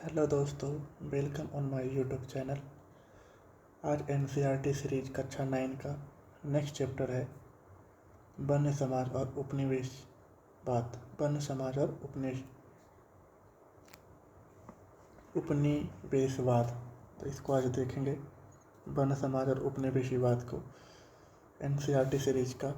Hello दोस्तों, welcome on my YouTube channel. आज NCERT series कक्षा 9 का नेक्स्ट चैप्टर है वन्य समाज और उपनिवेशवाद। वन्य समाज और उपनिवेशवाद, तो इसको आज देखेंगे। वन्य समाज और उपनिवेशवाद को एनसीईआरटी सीरीज का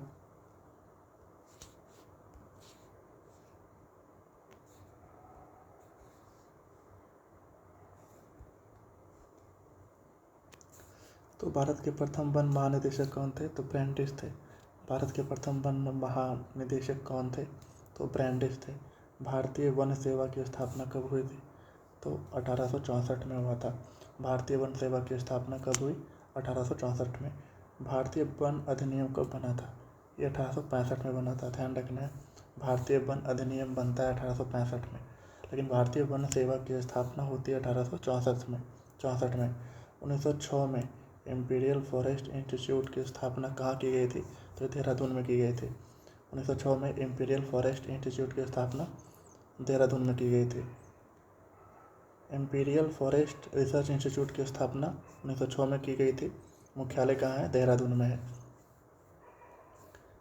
तो भारत के प्रथम वन महानिदेशक कौन थे? तो ब्रैंडिस थे। भारत के प्रथम वन महानिदेशक कौन थे? तो ब्रैंडिस थे। भारतीय वन सेवा की स्थापना कब हुई थी? तो 1864 में हुआ था। भारतीय वन सेवा की स्थापना कब हुई? 1864 में। भारतीय वन अधिनियम कब बना था? ये 1865 में बना था। ध्यान रखना है, भारतीय वन अधिनियम बनता है 1865 में, लेकिन भारतीय वन सेवा की स्थापना होती है 1864 में। 1906 में इम्पीरियल फॉरेस्ट इंस्टीट्यूट की स्थापना कहाँ की गई थी? तो देहरादून में की गई थी। 1906 में इम्पीरियल फॉरेस्ट इंस्टीट्यूट की स्थापना देहरादून में की गई थी। इम्पीरियल फॉरेस्ट रिसर्च इंस्टीट्यूट की स्थापना 1906 में की गई थी। मुख्यालय कहाँ है? देहरादून में है।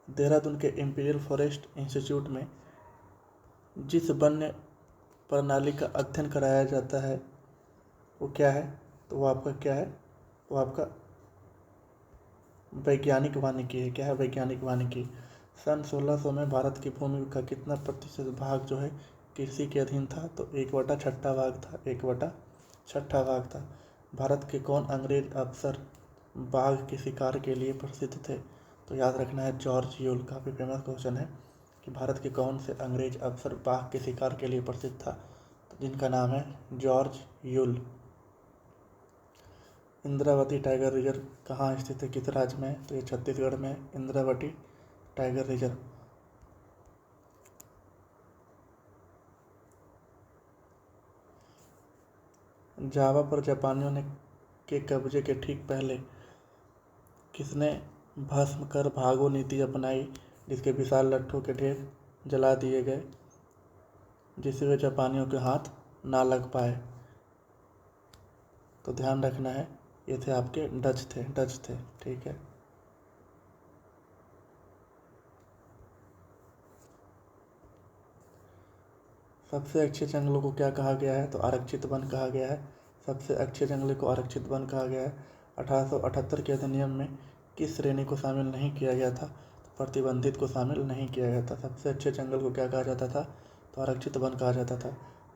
देहरादून के इम्पीरियल फॉरेस्ट इंस्टीट्यूट में जिस वन्य प्रणाली का अध्ययन कराया जाता है वो क्या है? तो वो आपका क्या है? वो आपका वैज्ञानिक वानिकी है। क्या है? वैज्ञानिक वानिकी। सन 1600 में भारत की भूमि का कितना प्रतिशत भाग जो है कृषि के अधीन था? तो 1/6 भाग था। 1/6 भाग था। भारत के कौन अंग्रेज अफसर बाघ के शिकार के लिए प्रसिद्ध थे? तो याद रखना है, जॉर्ज यूल। काफ़ी फेमस क्वेश्चन है कि भारत के कौन से अंग्रेज अफसर बाघ के शिकार के लिए प्रसिद्ध था? तो जिनका नाम है George Yule. Indravati tiger reserve कहाँ स्थित है? किस राज्य में है? तो ये छत्तीसगढ़ में है, इंद्रावती टाइगर रिजर्व। जावा पर जापानियों के कब्जे के ठीक पहले किसने भस्म कर भागो नीति अपनाई, जिसके विशाल लट्ठों के ढेर जला दिए गए, जिससे वे जापानियों के हाथ ना लग पाए? तो ध्यान रखना है, ये थे आपके डच थे। ठीक है। सबसे अच्छे जंगलों को क्या कहा गया है? तो आरक्षित वन कहा गया है। सबसे अच्छे जंगलों को आरक्षित वन कहा गया है। 1878 के अधिनियम में किस श्रेणी को शामिल नहीं किया गया था? तो प्रतिबंधित को शामिल नहीं किया गया था। सबसे अच्छे जंगल को क्या कहा जाता था? तो आरक्षित वन कहा जाता था।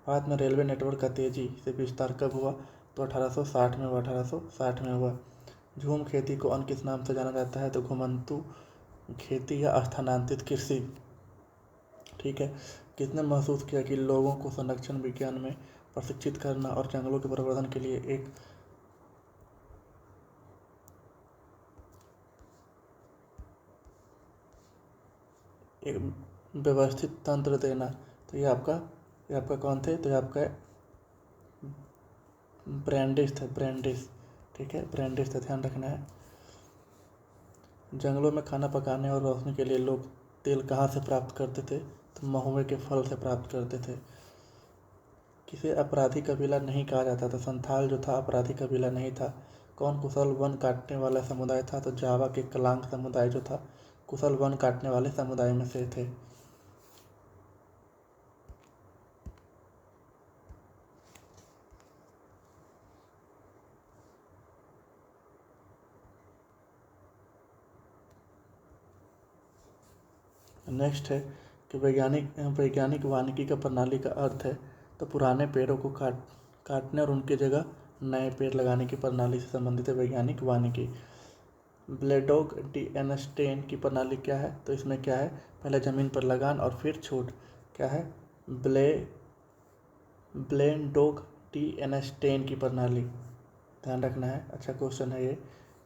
भारत में रेलवे नेटवर्क का तेजी से विस्तार कब हुआ? तो 1860 में हुआ। 1860 में हुआ। झूम खेती को अन्य किस नाम से जाना जाता है? तो घुमंतू खेती या स्थानांतरित कृषि। ठीक है। किसने महसूस किया कि लोगों को संरक्षण विज्ञान में प्रशिक्षित करना और जंगलों के प्रवर्धन के लिए एक व्यवस्थित तंत्र देना? तो ये आपका कौन थे? तो ये आपका ब्रैंडिस थे। ब्रैंडिस। ठीक है, ब्रैंडिस थे। ध्यान रखना है। जंगलों में खाना पकाने और रोशनी के लिए लोग तेल कहाँ से प्राप्त करते थे? तो महुए के फल से प्राप्त करते थे। किसे अपराधी कबीला नहीं कहा जाता था? संथाल जो था अपराधी कबीला नहीं था। कौन कुशल वन काटने वाला समुदाय था? तो जावा के कलांग समुदाय जो था कुशल वन काटने वाले समुदाय में से थे। नेक्स्ट है कि वैज्ञानिक वानिकी का प्रणाली का अर्थ है तो पुराने पेड़ों को काटने और उनकी जगह नए पेड़ लगाने की प्रणाली से संबंधित है वैज्ञानिक वानिकी। ब्लेडोग डी एनस्टेन की प्रणाली क्या है? तो इसमें क्या है? पहले ज़मीन पर लगान और फिर छूट। क्या है? ब्लेंडोग डी एनस्टेन की प्रणाली। ध्यान रखना है, अच्छा क्वेश्चन है ये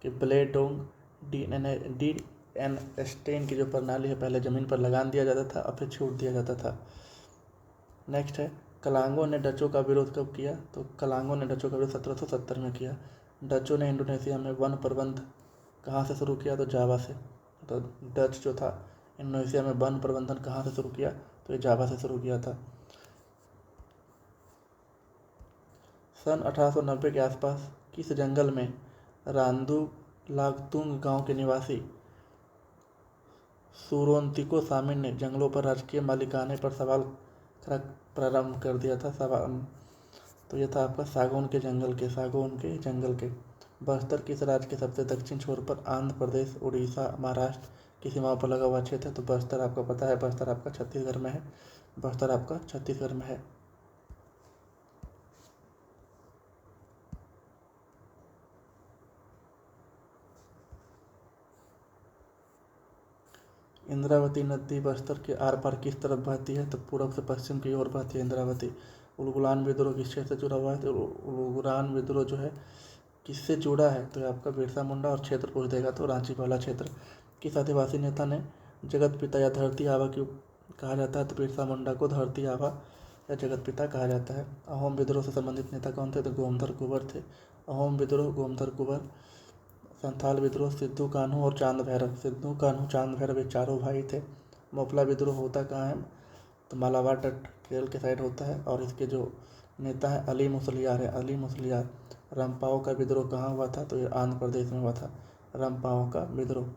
कि ब्लेडोग डी एनस्टेन की जो प्रणाली है, पहले ज़मीन पर लगान दिया जाता था और फिर छूट दिया जाता था। नेक्स्ट है, कलांगों ने डचों का विरोध कब किया? तो कलांगों ने डचों का विरोध 1770 में किया। डचों ने इंडोनेशिया में वन प्रबंध कहाँ से शुरू किया? तो जावा से। तो डच जो था इंडोनेशिया में वन प्रबंधन कहाँ से शुरू किया? तो ये जावा से शुरू किया था। सन 1890 के आसपास किस जंगल में रांदू लागतुंग गांव के निवासी सुरोन्तिको सामिन ने जंगलों पर राजकीय मालिकाने पर सवाल प्रारंभ कर दिया था? सवाल तो ये था आपका सागौन के जंगल के। बस्तर किस राज्य के सबसे दक्षिण छोर पर आंध्र प्रदेश, उड़ीसा, महाराष्ट्र की सीमाओं पर लगा हुआ क्षेत्र है? तो बस्तर आपको पता है, बस्तर आपका छत्तीसगढ़ में है। बस्तर आपका छत्तीसगढ़ में है। इंद्रावती नदी बस्तर के आर पार किस तरफ बहती है? तो पूर्व से पश्चिम की ओर बहती है इंद्रावती। उलगुलान विद्रोह किस क्षेत्र से जुड़ा हुआ है? तो उलगुलान विद्रोह जो है किससे जुड़ा है? तो ये आपका बिरसा मुंडा, और क्षेत्र पूछ देगा तो रांची वाला क्षेत्र। किस आदिवासी नेता ने जगत पिता या धरती आबा क्यों कहा जाता है? तो बिरसा मुंडा को धरती आबा या जगत पिता कहा जाता है। अहोम विद्रोह से संबंधित नेता कौन थे? तो गोमधर कुंवर थे। अहोम विद्रोह गोमधर कुंवर। संथाल विद्रोह सिद्धू कान्हू और चांद भैरव। सिद्धू कान्हू चांद भैरव ये चारों भाई थे। मोपला विद्रोह होता कहाँ है? तो मालाबार तट केरल के साइड होता है, और इसके जो नेता है अली मुसलियार है, अली मुसलियार। रंपाओ का विद्रोह कहाँ हुआ था? तो ये आंध्र प्रदेश में हुआ था, रंपाओ का विद्रोह।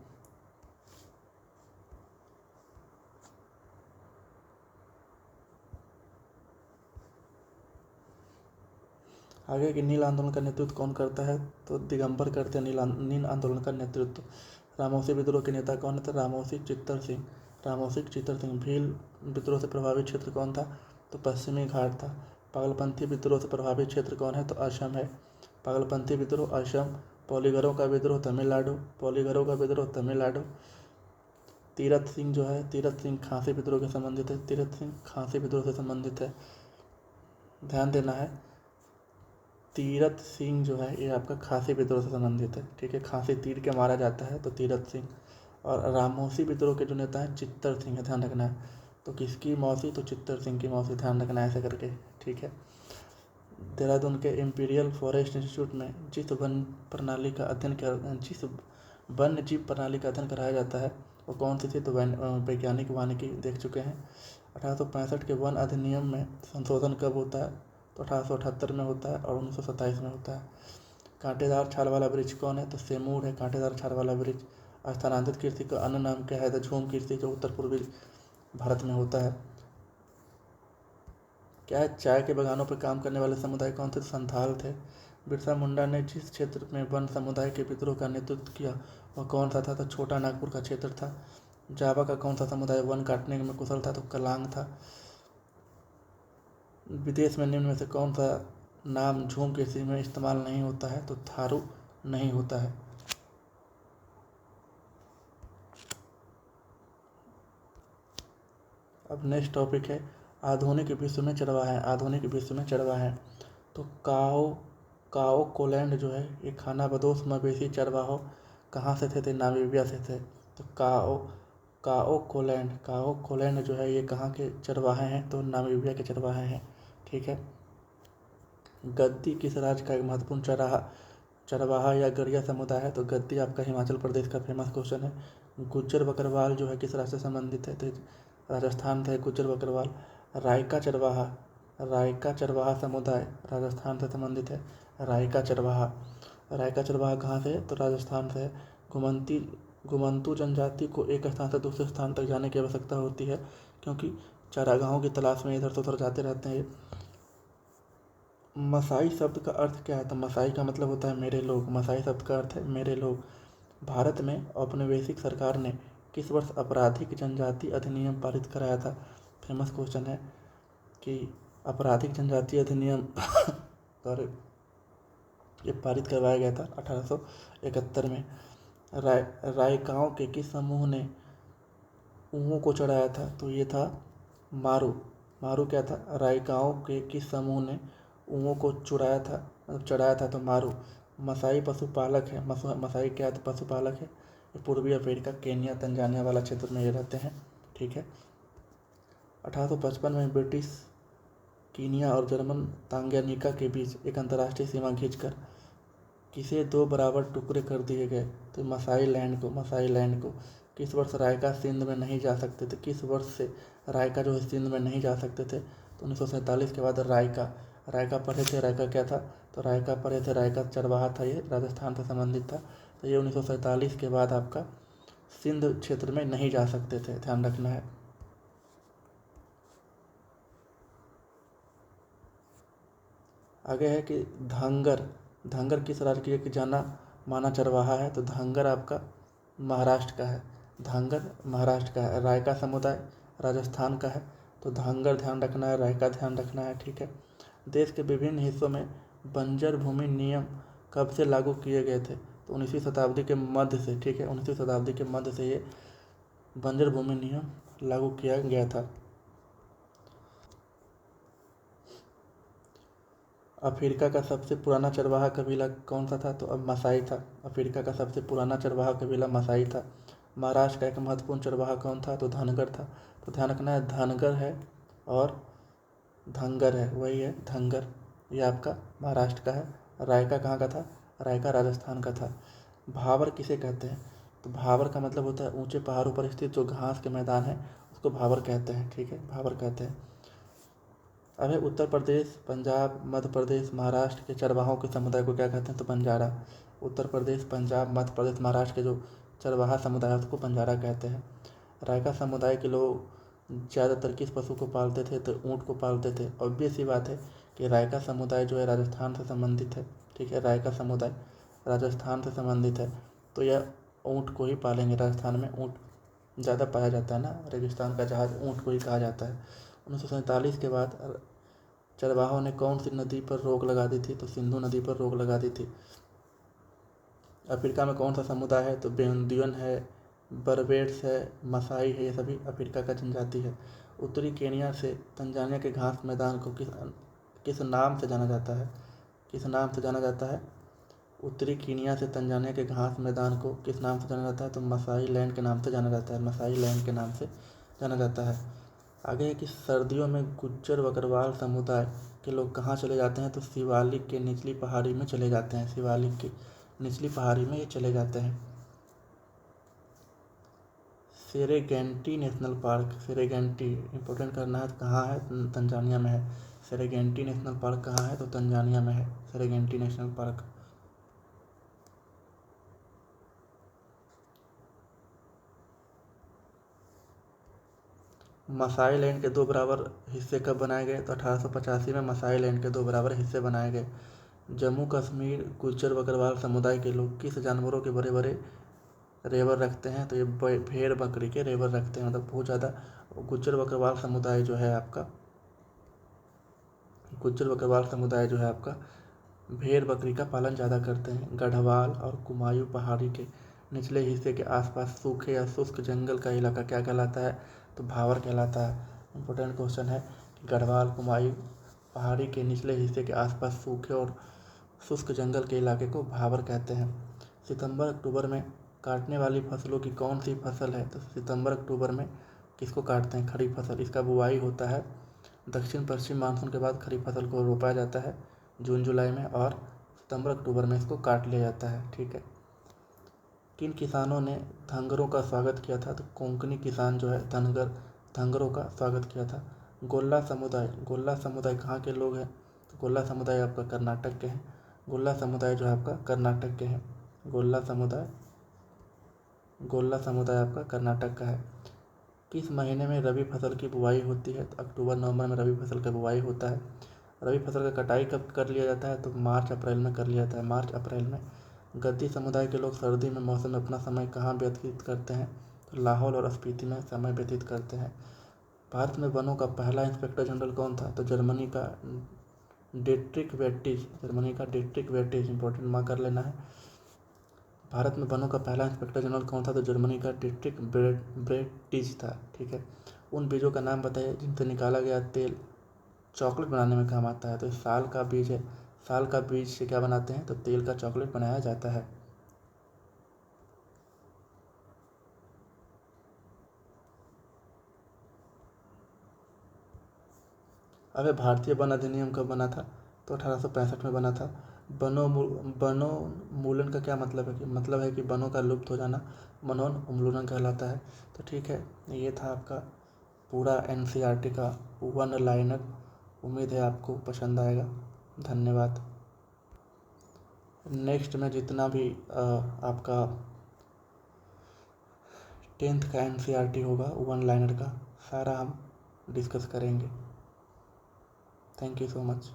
आगे कि नील आंदोलन का नेतृत्व कौन करता है? तो दिगंबर करते हैं नील आंदोलन का नेतृत्व। रामोसी विद्रोह के नेता कौन थे? रामोसी चित्तर सिंह। रामोसी चित्तर सिंह। भील विद्रोह से प्रभावित क्षेत्र कौन था? तो पश्चिमी घाट था। पागलपंथी विद्रोह से प्रभावित क्षेत्र कौन है? तो असम है। पागलपंथी विद्रोह असम। पॉलीगरों का विद्रोह तमिलनाडु। पॉलीगरों का विद्रोह तमिलनाडु। तीरथ सिंह जो है, तीरथ सिंह खांसी विद्रोह के संबंधित है। तीरथ सिंह खांसी विद्रोह से संबंधित है, ध्यान देना है। तीरथ सिंह जो है ये आपका खांसी विद्रोह से संबंधित है, ठीक है। खांसी तीर के मारा जाता है तो तीरथ सिंह। और रामोसी विद्रोह के जो नेता है चित्तर सिंह है, ध्यान रखना है। तो किसकी मौसी? तो चित्तर सिंह की मौसी, ध्यान रखना है ऐसे करके, ठीक है। देहरादून के इम्पीरियल फॉरेस्ट इंस्टीट्यूट में जिस वन प्रणाली का अध्ययन जिस वन्य जीव प्रणाली का अध्ययन कराया जाता है वो कौन सी थी? तो वैज्ञानिक वानिकी देख चुके हैं। 1865 के वन अधिनियम में संशोधन कब होता है? तो 1878 में होता है और 1927 में होता है। कांटेदार छाल वाला वृक्ष कौन है? तो सेमूर है कांटेदार छाल वाला वृक्ष। स्थानांतरित कृषि का अन्य नाम क्या है? तो झूम कृषि, जो उत्तर पूर्वी भारत में होता है। क्या है? चाय के बागानों पर काम करने वाले समुदाय कौन थे? तो संथाल थे। बिरसा मुंडा ने जिस क्षेत्र में वन समुदाय के विद्रोह का नेतृत्व किया वह कौन सा था? तो छोटा नागपुर का क्षेत्र था। जावा का कौन सा समुदाय वन काटने में कुशल था? तो कलांग था। विदेश में निम्न में से कौन सा नाम झूम कृषि में इस्तेमाल नहीं होता है? तो थारू नहीं होता है। अब नेक्स्ट टॉपिक है आधुनिक विश्व में चरवाहे। आधुनिक विश्व में चरवाहे तो काओ कोलैंड जो है ये खानाबदोश मवेशी चरवाहों कहाँ से थे? तो नामीबिया से थे। तो काओ कोलैंड जो है ये कहाँ के चरवाहे हैं? तो नामीबिया के चरवाहे हैं, ठीक है। गद्दी किस राज्य का एक महत्वपूर्ण चरवाहा या गड़िया समुदाय है? तो गद्दी आपका हिमाचल प्रदेश का फेमस क्वेश्चन है। गुज्जर बकरवाल जो है किस राज्य से संबंधित है? तो राजस्थान से गुज्जर बकरवाल। रायका चरवाहा समुदाय राजस्थान से संबंधित है। रायका चरवाहा कहाँ से? तो राजस्थान से। घुमंतू जनजाति को एक स्थान से दूसरे स्थान तक जाने की आवश्यकता होती है क्योंकि चारागाहों की तलाश में इधर से उधर जाते रहते हैं। मसाई शब्द का अर्थ क्या है? तो मसाई का मतलब होता है मेरे लोग। मसाई शब्द का अर्थ है मेरे लोग। भारत में औपनिवेशिक सरकार ने किस वर्ष आपराधिक जनजाति अधिनियम पारित कराया था? फेमस क्वेश्चन है कि आपराधिक जनजाति अधिनियम सॉरी ये पारित करवाया गया था 1871 में। रायकाओं के किस समूह ने ऊँटों को चढ़ाया था? तो ये था मारू क्या था? रायकाओं के किस समूह ने ऊँटों को चढ़ाया था? तो मारू। मसाई पशुपालक है। मसाई क्या है? पशुपालक है। ये पूर्वी अफ्रीका, केन्या, तंजानिया वाला क्षेत्र में ये रहते हैं, ठीक है। 1855 में ब्रिटिश कीनिया और जर्मन तांगानिका के बीच एक अंतर्राष्ट्रीय सीमा खींचकर किसे दो बराबर टुकड़े कर दिए गए? तो मसाई लैंड को। किस वर्ष रायका सिंध में नहीं जा सकते थे? किस वर्ष से रायका जो है सिंध में नहीं जा सकते थे? तो 1947 के बाद रायका पढ़े थे, रायका क्या था? तो रायका पढ़े थे, रायका चरवाहा था, ये राजस्थान से संबंधित था। तो ये 1947 के बाद आपका सिंध क्षेत्र में नहीं जा सकते थे, ध्यान रखना है। आगे है कि धंगर, धंगर किस राज्य की एक जाना माना चरवाहा है? तो धंगर आपका महाराष्ट्र का है, धंगर महाराष्ट्र का है। रायका समुदाय राजस्थान का है। तो धंगर ध्यान रखना है, रायका ध्यान रखना है, ठीक है। देश के विभिन्न हिस्सों में बंजर भूमि नियम कब से लागू किए गए थे? तो 19वीं शताब्दी के मध्य से, ठीक है, 19वीं शताब्दी के मध्य से ये बंजर भूमि नियम लागू किया गया था। अफ्रीका का सबसे पुराना चरवाहा कबीला कौन सा था? तो अब मसाई था। अफ्रीका का सबसे पुराना चरवाहा कबीला मसाई था। महाराष्ट्र का एक महत्वपूर्ण चरवाहा कौन था? तो धनगर था। तो ध्यान रखना है, धनगर है और धंगर है, वही है धंगर। ये आपका महाराष्ट्र का है। रायका कहाँ का था? रायका राजस्थान का था। भावर किसे कहते हैं? तो भावर का मतलब होता है ऊंचे पहाड़ों पर स्थित जो घास के मैदान है उसको भावर कहते हैं, ठीक है, भावर कहते हैं। अब है उत्तर प्रदेश, पंजाब, मध्य प्रदेश, महाराष्ट्र के चरवाहों के समुदाय को क्या कहते हैं? तो बंजारा। उत्तर प्रदेश, पंजाब, मध्य प्रदेश, महाराष्ट्र के जो चरवाहा समुदाय है उसको बंजारा कहते हैं। रायका समुदाय के लोग ज़्यादातर किस पशु को पालते थे? तो ऊँट को पालते थे। ऑब्वियस सी बात है कि रायका समुदाय जो है राजस्थान से संबंधित है, ठीक है, रायका समुदाय राजस्थान से संबंधित है, तो यह ऊँट को ही पालेंगे। राजस्थान में ऊँट ज़्यादा पाया जाता है ना, रेगिस्तान का जहाज ऊँट को ही कहा जाता है। 1947 के बाद चरवाहों ने कौन सी नदी पर रोक लगा दी थी? तो सिंधु नदी पर रोक लगा दी थी। अफ्रीका में कौन सा समुदाय है? तो बेंदियन है, बर्बेड्स है, मसाई है, ये सभी अफ्रीका का जनजाति है। उत्तरी केनिया से तंजानिया के घास मैदान को किस नाम से जाना जाता है? किस नाम से जाना जाता है? उत्तरी केनिया से तंजानिया के घास मैदान को किस नाम से जाना जाता है? तो मसाई लैंड के नाम से जाना जाता है, मसाई लैंड के नाम से जाना जाता है। आगे है कि सर्दियों में गुज्जर बकरवाल समुदाय के लोग कहाँ चले जाते हैं? तो शिवालिक के निचली पहाड़ी में चले जाते हैं, शिवालिक की निचली पहाड़ी में ये चले जाते हैं। सेरेगेंटी नेशनल पार्क, सेरेगेंटी इंपॉर्टेंट करना है, कहाँ है? तंजानिया में है। सेरेगेंटी नेशनल पार्क कहाँ है? तो तंजानिया में है सेरेगेंटी नेशनल पार्क। मसाई लैंड के दो बराबर हिस्से कब बनाए गए? तो 1885 में मसाई लैंड के दो बराबर हिस्से बनाए गए। जम्मू कश्मीर गुज्जर बकरवाल समुदाय के लोग किस जानवरों के बड़े बड़े रेवर रखते हैं? तो ये भेड़ बकरी के रेवर रखते हैं, मतलब बहुत ज़्यादा गुज्जर बकरवाल समुदाय जो है आपका, गुज्जर बकरवाल समुदाय जो है आपका भेड़ बकरी का पालन ज़्यादा करते हैं। गढ़वाल और कुमायूं पहाड़ी के निचले हिस्से के आसपास सूखे या शुष्क जंगल का इलाका क्या कहलाता है? तो भावर कहलाता है। इंपॉर्टेंट क्वेश्चन है कि गढ़वाल कुमायूं पहाड़ी के निचले हिस्से के आसपास सूखे और शुष्क जंगल के इलाके को भावर कहते हैं। सितंबर अक्टूबर में काटने वाली फसलों की कौन सी फसल है? तो सितंबर अक्टूबर में किसको काटते हैं? खरीफ फसल। इसका बुआई होता है दक्षिण पश्चिम मानसून के बाद। खरीफ फसल को रोपा जाता है जून जुलाई में और सितंबर अक्टूबर में इसको काट लिया जाता है, ठीक है। किन किसानों ने धंगरों का स्वागत किया था? तो कोंकणी किसान जो है धंगरों का स्वागत किया था। गोल्ला समुदाय, गोल्ला समुदाय कहाँ के लोग हैं? तो गोल्ला समुदाय आपका कर्नाटक के हैं। गोल्ला समुदाय जो है आपका कर्नाटक के हैं। गोल्ला समुदाय आपका कर्नाटक का है। किस महीने में रबी फसल की बुआई होती है? तो अक्टूबर नवंबर में रबी फसल का बुआई होता है। रबी फसल का कटाई कब कर लिया जाता है? तो मार्च अप्रैल में कर लिया जाता है, मार्च अप्रैल में। गद्दी समुदाय के लोग सर्दी में मौसम में अपना समय कहाँ व्यतीत करते हैं? तो लाहौल और स्पीति में समय व्यतीत करते हैं। भारत में वनों का पहला इंस्पेक्टर जनरल कौन था? तो जर्मनी का डेट्रिक वेटिज, जर्मनी का डेट्रिक वेटिज, इंपॉर्टेंट मार्क कर लेना है। भारत में वनों का पहला इंस्पेक्टर जनरल कौन था? तो जर्मनी का डेट्रिक वेटिज था, ठीक है। उन बीजों का नाम बताइए जिनसे निकाला गया तेल चॉकलेट बनाने में काम आता है। तो साल का बीज है, साल का बीज से क्या बनाते हैं? तो तेल का चॉकलेट बनाया जाता है। अब भारतीय वन अधिनियम कब बना था? तो 1865 में बना था। वनोन्मूलन का क्या मतलब है? मतलब है कि वनों का लुप्त हो जाना वनोन्मूलन कहलाता है। तो ठीक है, ये था आपका पूरा एनसीईआरटी का वन लाइनर उम्मीद है आपको पसंद आएगा। धन्यवाद। नेक्स्ट में जितना भी आपका 10th का NCERT होगा 1 लाइनर का, सारा हम डिस्कस करेंगे। Thank you so much.